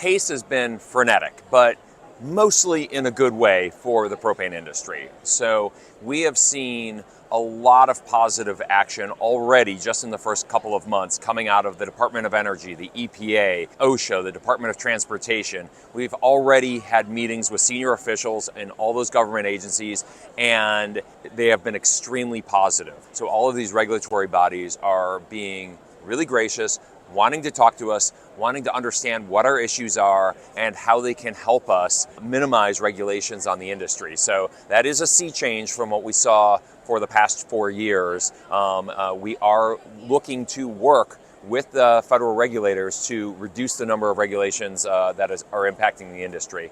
pace has been frenetic, but mostly in a good way for the propane industry. So we have seen a lot of positive action already just in the first couple of months coming out of the Department of Energy, the EPA, OSHA, the Department of Transportation. We've already had meetings with senior officials in all those government agencies, and they have been extremely positive. So all of these regulatory bodies are being really gracious, wanting to talk to us, wanting to understand what our issues are and how they can help us minimize regulations on the industry. So that is a sea change from what we saw for the past 4 years. We are looking to work with the federal regulators to reduce the number of regulations that are impacting the industry.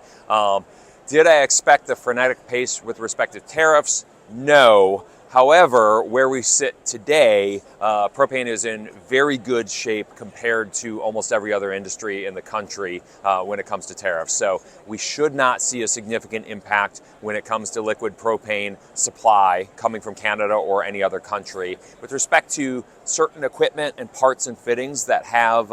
Did I expect the frenetic pace with respect to tariffs? No. However, where we sit today, propane is in very good shape compared to almost every other industry in the country when it comes to tariffs. So we should not see a significant impact when it comes to liquid propane supply coming from Canada or any other country. With respect to certain equipment and parts and fittings that have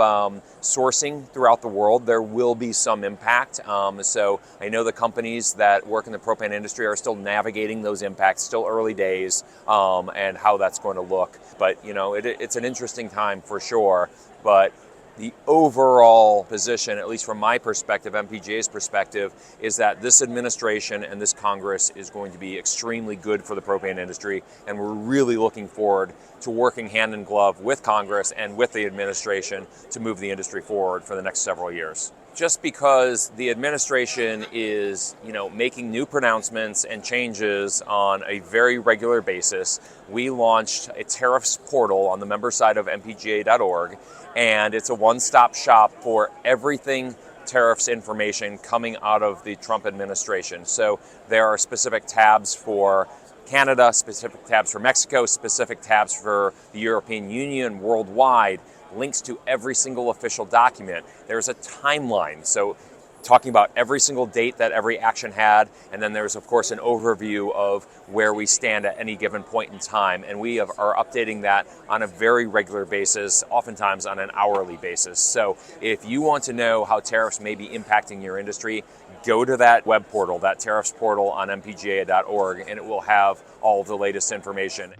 sourcing throughout the world, there will be some impact. So I know the companies that work in the propane industry are still navigating those impacts, still early days, and how that's going to look. But you know, it's an interesting time for sure. But the overall position, at least from my perspective, NPGA's perspective, is that this administration and this Congress is going to be extremely good for the propane industry, and we're really looking forward to working hand in glove with Congress and with the administration to move the industry forward for the next several years. Just because the administration is, making new pronouncements and changes on a very regular basis, we launched a tariffs portal on the member side of NPGA.org, and it's a one-stop shop for everything tariffs information coming out of the Trump administration. So there are specific tabs for Canada, specific tabs for Mexico, specific tabs for the European Union, worldwide, links to every single official document. There's a timeline, so talking about every single date that every action had, and then there's of course an overview of where we stand at any given point in time, and we are updating that on a very regular basis, oftentimes on an hourly basis. So if you want to know how tariffs may be impacting your industry, go to that web portal, that tariffs portal on npga.org, and it will have all the latest information.